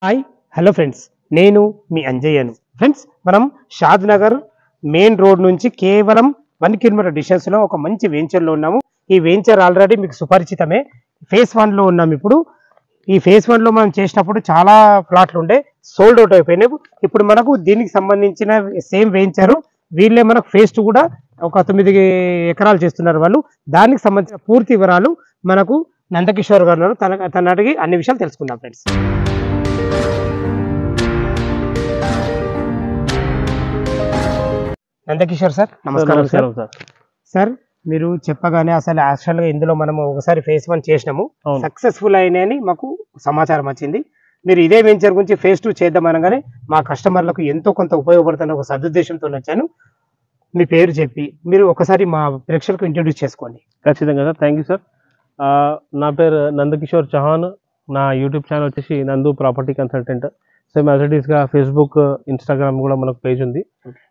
Hi hello friends, నేను మీ అంజయ్యను. Friends, మనం షాద్ Nagar main road నుంచి కేవలం 1 కిలోమీటర్ డిస్టెన్స్లో ఒక మంచి వెంచర్లో ఉన్నాము. ఈ వెంచర్ ఆల్రెడీ మీకు సుపరిచితమే. ఫేజ్ 1లో ఉన్నాం. ఇప్పుడు ఈ ఫేజ్ 1లో మనం చేసినప్పుడు చాలా ప్లాట్లు ఉండే సోల్డ్ అవుట్ అయిపోయినాయి. ఇప్పుడు మనకు దీనికి సంబంధించిన సేమ్ వెంచర్ వీళ్ళే మనకు ఫేజ్ 2 కూడా ఒక 9 ఎకరాలు చేస్తున్నారు వాళ్ళు. దానికి సంబంధించిన పూర్తి వివరాలు మనకు నందకిషోర్ గారు తన అడిగి అన్ని విషయాలు తెలుసుకుందాం ఫ్రెండ్స్. నందకిషోర్ సార్, నమస్కారం సార్. సార్, మీరు చెప్పగానే అసలు యాక్చువల్గా ఇందులో మనము ఒకసారి ఫేజ్ 1 చేసినాము, సక్సెస్ఫుల్ అయినాయని మాకు సమాచారం వచ్చింది. మీరు ఇదే వెంచర్ గురించి ఫేజ్ 2 చేద్దాం అనగానే మా కస్టమర్లకు ఎంతో కొంత ఉపయోగపడుతున్న ఒక సదుద్దేశంతో వచ్చాను. మీ పేరు చెప్పి మీరు ఒకసారి మా ప్రేక్షకులకు ఇంట్రొడ్యూస్ చేసుకోండి. ఖచ్చితంగా సార్, థ్యాంక్ యూ సార్. నా పేరు నందకిషోర్ చౌహాన్. నా యూట్యూబ్ ఛానల్ వచ్చేసి Nandu property consultant. Same as it ఈస్గా ఫేస్బుక్, ఇన్స్టాగ్రామ్ కూడా మనకు పేజ్ ఉంది.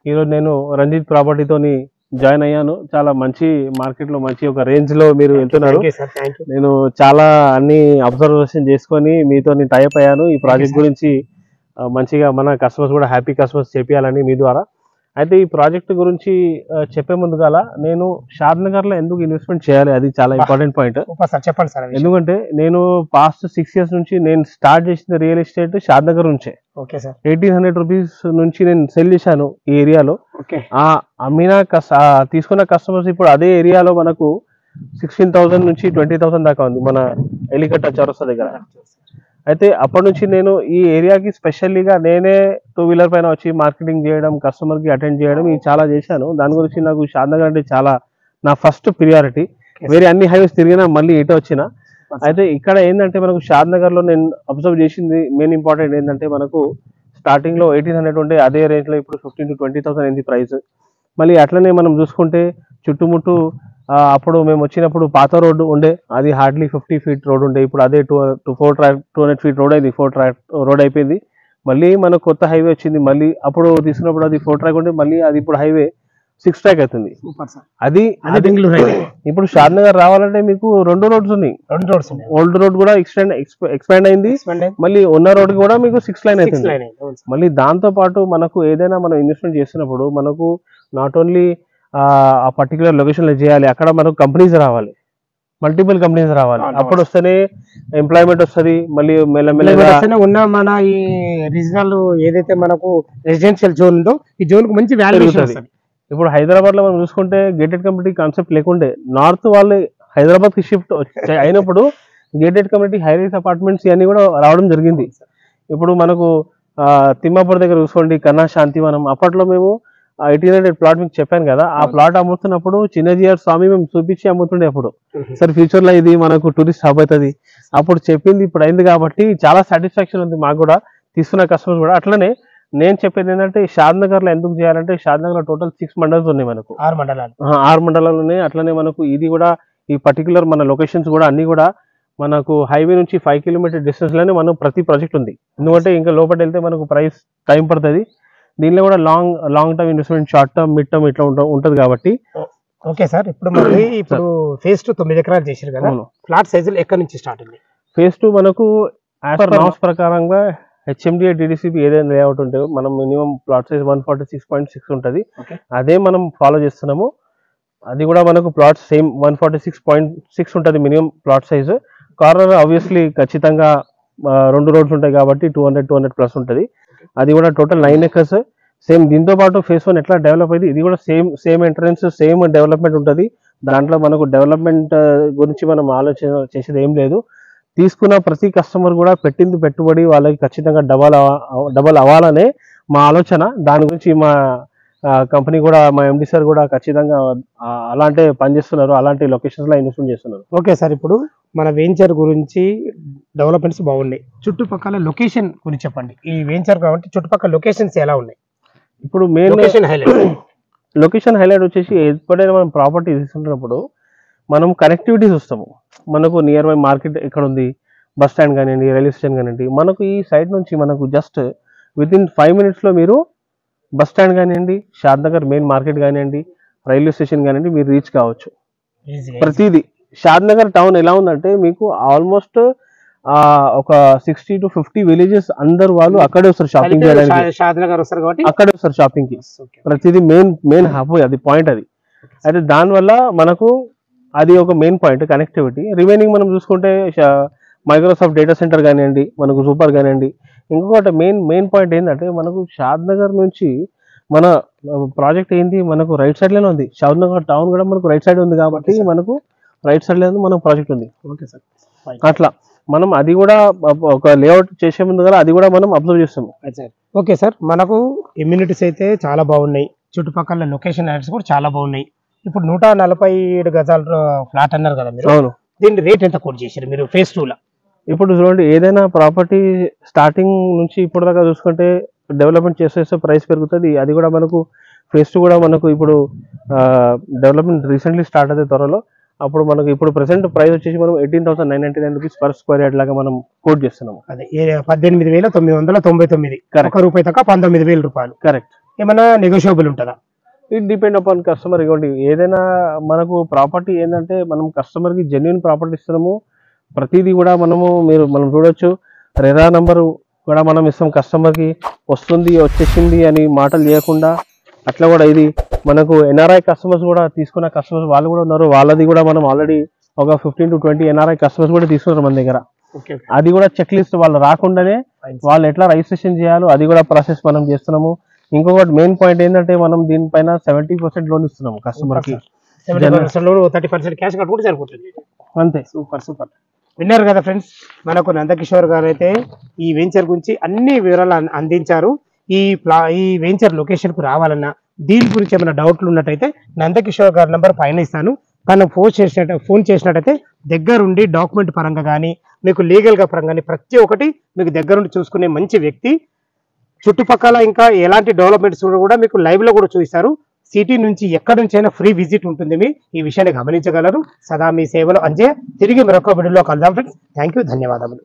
ఈరోజు నేను రంజిత్ ప్రాపర్టీతోని జాయిన్ అయ్యాను. చాలా మంచి మార్కెట్లో మంచి ఒక రేంజ్లో మీరు వెళ్తున్నారు. నేను చాలా అన్ని అబ్జర్వేషన్ చేసుకొని మీతో టైప్ అయ్యాను. ఈ ప్రాజెక్ట్ గురించి మంచిగా మన కస్టమర్స్ కూడా హ్యాపీ కస్టమర్స్ చెప్పాలని మీ ద్వారా. అయితే ఈ ప్రాజెక్ట్ గురించి చెప్పే ముందుగాల నేను షాద్ నగర్లో ఎందుకు ఇన్వెస్ట్మెంట్ చేయాలి, అది చాలా ఇంపార్టెంట్ పాయింట్. చెప్పండి సార్. ఎందుకంటే నేను పాస్ట్ 6 years నుంచి నేను స్టార్ట్ చేసిన రియల్ ఎస్టేట్ షాద్ నగర్ నుంచే. 1800 రూపీస్ నుంచి నేను సెల్ చేశాను ఈ ఏరియాలో. అమ్మిన తీసుకున్న కస్టమర్స్ ఇప్పుడు అదే ఏరియాలో మనకు 16,000 నుంచి 20,000 దాకా ఉంది మన ఎలికట్ట చౌరస్తా దగ్గర. అయితే అప్పటి నుంచి నేను ఈ ఏరియాకి స్పెషల్లీగా నేనే 2 వీలర్ పైన వచ్చి మార్కెటింగ్ చేయడం, కస్టమర్కి అటెండ్ చేయడం ఇది చాలా చేశాను. దాని గురించి నాకు షాద్ నగర్ అంటే చాలా నా ఫస్ట్ ప్రియారిటీ. వేరే అన్ని హైవేస్ తిరిగినా మళ్ళీ ఇటు వచ్చిన. అయితే ఇక్కడ ఏంటంటే మనకు షాద్ నగర్లో నేను అబ్జర్వ్ చేసింది మెయిన్ ఇంపార్టెంట్ ఏంటంటే మనకు స్టార్టింగ్లో 1800 ఉంటే అదే రేంజ్లో ఇప్పుడు 15,000 to 20,000 అయింది ప్రైస్. మళ్ళీ అట్లనే మనం చూసుకుంటే చుట్టుముట్టు అప్పుడు మేము వచ్చినప్పుడు పాత రోడ్డు ఉండే, అది హార్డ్లీ 50 feet రోడ్ ఉండే. ఇప్పుడు అదే 200 feet రోడ్ అయింది, 4 track రోడ్ అయిపోయింది. మళ్ళీ మనకు కొత్త హైవే వచ్చింది. మళ్ళీ అప్పుడు తీసుకున్నప్పుడు అది 4 track ఉంటే మళ్ళీ అది ఇప్పుడు హైవే 6 track అవుతుంది. అది ఇప్పుడు షాద్ నగర్ రావాలంటే మీకు 2 roads ఉన్నాయి. ఓల్డ్ రోడ్ కూడా ఎక్స్పాండ్ అయింది. మళ్ళీ ఉన్న రోడ్ కూడా మీకు 6 lane అవుతుంది. మళ్ళీ దాంతో పాటు మనకు ఏదైనా మనం ఇన్వెస్ట్మెంట్ చేస్తున్నప్పుడు మనకు నాట్ ఓన్లీ ఆ పర్టికులర్ లొకేషన్ లో చేయాలి, అక్కడ మనకు కంపెనీస్ రావాలి, మల్టిపుల్ కంపెనీస్ రావాలి. అప్పుడు వస్తేనే ఎంప్లాయ్మెంట్ వస్తుంది. మళ్ళీ మెల్లమెల్లగా ఉన్న మన ఈ రీజనల్ ఏదైతే మనకు రెసిడెన్షియల్ జోన్ ఉందో ఈ జోన్ కు మంచి వాల్యూ ఉంటుంది. ఇప్పుడు హైదరాబాద్ లో మనం చూసుకుంటే గేటెడ్ కమ్యూనిటీ కాన్సెప్ట్ లేకుండే, నార్త్ వాళ్ళు హైదరాబాద్ కి షిఫ్ట్ అయినప్పుడు గేటెడ్ కమ్యూనిటీ హైరైస్ అపార్ట్మెంట్స్ ఇవన్నీ కూడా రావడం జరిగింది. ఇప్పుడు మనకు తిమ్మాపూర్ దగ్గర చూసుకోండి, కన్నా శాంతివనం. అప్పట్లో మేము 1800 ప్లాట్ మీకు చెప్పాను కదా, ఆ ప్లాట్ అమ్ముతున్నప్పుడు చిన్నజీఆర్ స్వామి మేము చూపించి అమ్ముతుండే. అప్పుడు సరే ఫ్యూచర్ లో ఇది మనకు టూరిస్ట్ హబ్ అవుతుంది అప్పుడు చెప్పింది ఇప్పుడు అయింది కాబట్టి చాలా సాటిస్ఫాక్షన్ ఉంది మాకు కూడా, తీసుకున్న కస్టమర్స్ కూడా. అట్లనే నేను చెప్పేది ఏంటంటే షాద్ నగర్ లో ఎందుకు చేయాలంటే షాద్ నగర్ లో టోటల్ 6 మండలాలు ఉన్నాయి మనకు, 6 మండలాలు ఉన్నాయి. అట్లనే మనకు ఇది కూడా ఈ పర్టికులర్ మన లొకేషన్స్ కూడా అన్ని కూడా మనకు హైవే నుంచి 5 kilometer డిస్టెన్స్ లోనే మనం ప్రతి ప్రాజెక్ట్ ఉంది. ఎందుకంటే ఇంకా లోపల వెళ్తే మనకు ప్రైస్ టైం పడుతుంది. దీనిలో కూడా long term investment, short term, mid term ఇట్లా ఉంటుంది కాబట్టి. ఓకే సార్, ఇప్పుడు ఫేజ్ 2 9 ఎకరాలు చేశారు కదా, ఫ్లాట్ సైజులు ఎక్కడి నుంచి స్టార్ట్ అయింది? ఫేజ్ 2 మనకు యాజ్ పర్ నామ్స్ ప్రకారంగా HMDA DDCP ఏదైనా లేఅవుట్ ఉంటే మనం మినిమం ప్లాట్ సైజ్ 146.6 ఉంటుంది. అదే మనం ఫాలో చేస్తున్నాము. అది కూడా మనకు ప్లాట్ సేమ్ 146.6 ఉంటుంది minimum plot size. Corner obviously ఖచ్చితంగా 2 roads ఉంటాయి కాబట్టి 200 plus ఉంటుంది. అది కూడా టోటల్ 9 acres. సేమ్ దీంతో పాటు ఫేజ్ 1 ఎట్లా డెవలప్ అయింది ఇది కూడా సేమ్ ఎంట్రన్స్, సేమ్ డెవలప్మెంట్ ఉంటుంది. దాంట్లో మనకు డెవలప్మెంట్ గురించి మనం ఆలోచన చేసేది ఏం లేదు. తీసుకున్న ప్రతి కస్టమర్ కూడా పెట్టింది పెట్టుబడి వాళ్ళకి ఖచ్చితంగా డబల్ అవ్వాలనే మా ఆలోచన. దాని గురించి మా కంపెనీ కూడా, మా MD సార్ కూడా ఖచ్చితంగా అలాంటి పనిచేస్తున్నారు, అలాంటి లొకేషన్స్ లో ఇన్వెస్ట్మెంట్ చేస్తున్నారు. ఓకే సార్, ఇప్పుడు మన వెంచర్ గురించి డెవలప్మెంట్స్ బాగున్నాయి. చుట్టుపక్కల లొకేషన్ గురించి చెప్పండి. ఈ వెంచర్ కాబట్టి చుట్టుపక్కల లొకేషన్స్ ఎలా ఉన్నాయి? ఇప్పుడు మెయిన్ లొకేషన్ హైలైట్ వచ్చేసి ఎప్పుడైనా మనం ప్రాపర్టీ తీసుకుంటున్నప్పుడు మనం కనెక్టివిటీస్ వస్తాము. మనకు నియర్ బై మార్కెట్ ఎక్కడ ఉంది, బస్ స్టాండ్ కానివ్వండి, రైల్వే స్టేషన్ కానివ్వండి, మనకు ఈ సైడ్ నుంచి మనకు జస్ట్ వితిన్ 5 minutes లో మీరు బస్ స్టాండ్ కానివ్వండి, షాద్ నగర్ మెయిన్ మార్కెట్ కానివ్వండి, రైల్వే స్టేషన్ కానివ్వండి, మీరు రీచ్ కావచ్చు. ప్రతిదీ షాద్ నగర్ టౌన్ ఎలా ఉందంటే మీకు ఆల్మోస్ట్ ఒక 60 to 50 విలేజెస్ అందరు వాళ్ళు అక్కడే వస్తారు షాపింగ్ చేయడానికి, షాద్నగర్ వస్తారు కాబట్టి అక్కడే వస్తారు షాపింగ్ కి. ప్రతిదీ మెయిన్ హబ్ అది, పాయింట్ అది. అయితే దానివల్ల మనకు అది ఒక మెయిన్ పాయింట్ కనెక్టివిటీ. రిమైనింగ్ మనం చూసుకుంటే మైక్రోసాఫ్ట్ డేటా సెంటర్ కానివ్వండి, మనకు సూపర్ కానివ్వండి. ఇంకొకటి మెయిన్ పాయింట్ ఏంటంటే మనకు షాద్నగర్ నుంచి మన ప్రాజెక్ట్ ఏంటి, మనకు రైట్ సైడ్ లోనే ఉంది. షాద్నగర్ టౌన్ కూడా మనకు రైట్ సైడ్ ఉంది కాబట్టి మనకు రైట్ సైడ్ లో మనకు ప్రాజెక్ట్ ఉంది. Okay sir. అట్లా మనం అది కూడా ఒక లేఅవుట్ చేసే ముందు కదా అది కూడా మనం అబ్జర్వ్ చేస్తాము. ఓకే సార్, మనకు ఇమ్యూనిటీస్ అయితే చాలా బాగున్నాయి, చుట్టుపక్కల లొకేషన్ యాడ్స్ కూడా చాలా బాగున్నాయి. ఇప్పుడు 147 గజాల ఫ్లాట్ అన్నారు కదా మీరు. అవును. దీని రేట్ ఎంత కోట్ చేశారు మీరు ఫేజ్ 2 లో? ఇప్పుడు చూడండి, ఏదైనా ప్రాపర్టీ స్టార్టింగ్ నుంచి ఇప్పుడు దాకా చూసుకుంటే డెవలప్మెంట్ చేసేస్తే ప్రైస్ పెరుగుతుంది. అది కూడా మనకు ఫేజ్ 2 కూడా మనకు ఇప్పుడు డెవలప్మెంట్ రీసెంట్లీ స్టార్ట్ అయితే త్వరలో. అప్పుడు మనకు ఇప్పుడు ప్రెసెంట్ ప్రైస్ వచ్చేసి మనం 18,999 రూపీస్ పర్ స్క్వేర్ యార్డ్ లాగా మనం కోట్ చేస్తున్నాము. అదే 18,999 రూపాయి తక్కువ 19,000 రూపాయలు. కరెక్ట్. ఏమైనా నెగోషియబుల్ ఉంటుందా? It depend upon customer. ఇవ్వండి, ఏదైనా మనకు ప్రాపర్టీ ఏంటంటే మనం కస్టమర్ కి జెన్యున్ ప్రాపర్టీ ఇస్తున్నాము. ప్రతిదీ కూడా మనం చూడొచ్చు, రెరా నంబర్ కూడా మనం ఇస్తాం కస్టమర్ కి. వచ్చేసింది అని మాటలు చేయకుండా అట్లా కూడా ఇది మనకు ఎన్ఆర్ఐ కస్టమర్స్ కూడా తీసుకున్న కస్టమర్స్ వాళ్ళు కూడా ఉన్నారు. వాళ్ళది కూడా మనం ఆల్రెడీ ఒక 15 to 20 ఎన్ఆర్ఐ కస్టమర్స్ కూడా తీసుకున్నారు మన దగ్గర. అది కూడా చెక్ లిస్ట్ వాళ్ళు రాకుండానే వాళ్ళు ఎట్లా రిజిస్ట్రేషన్ చేయాలో అది కూడా ప్రాసెస్ మనం చేస్తున్నాము. ఇంకొకటి మెయిన్ పాయింట్ ఏంటంటే మనం దీనిపైన 70% లోన్ ఇస్తున్నాము కస్టమర్ కి. 30% క్యాష్ కట్టుకుంటే సరిపోతుంది. అంతే. సూపర్. విన్నారు కదా ఫ్రెండ్స్, మనకు నందకిషోర్ గారు అయితే ఈ వెంచర్ గురించి అన్ని వివరాలు అందించారు. ఈ వెంచర్ లొకేషన్ కు రావాలన్నా దీని గురించి ఏమైనా డౌట్లు ఉన్నట్టయితే నందకిషోర్ గారి నెంబర్ పైన ఇస్తాను. కానీ ఫోన్ చేసినట్టయితే దగ్గరుండి డాక్యుమెంట్ పరంగా కానీ మీకు లీగల్ గా పరంగా కానీ ప్రతి ఒక్కటి మీకు దగ్గరుండి చూసుకునే మంచి వ్యక్తి. చుట్టుపక్కల ఇంకా ఎలాంటి డెవలప్మెంట్స్ కూడా మీకు లైవ్ లో కూడా చూపిస్తారు. సిటీ నుంచి ఎక్కడి నుంచి అయినా ఫ్రీ విజిట్ ఉంటుంది. ఈ విషయాన్ని గమనించగలరు. సదా మీ సేవలో అంజయ్య. తిరిగి మరొక వీడియోలో కలుద్దాం ఫ్రెండ్స్. థ్యాంక్ యూ, ధన్యవాదములు.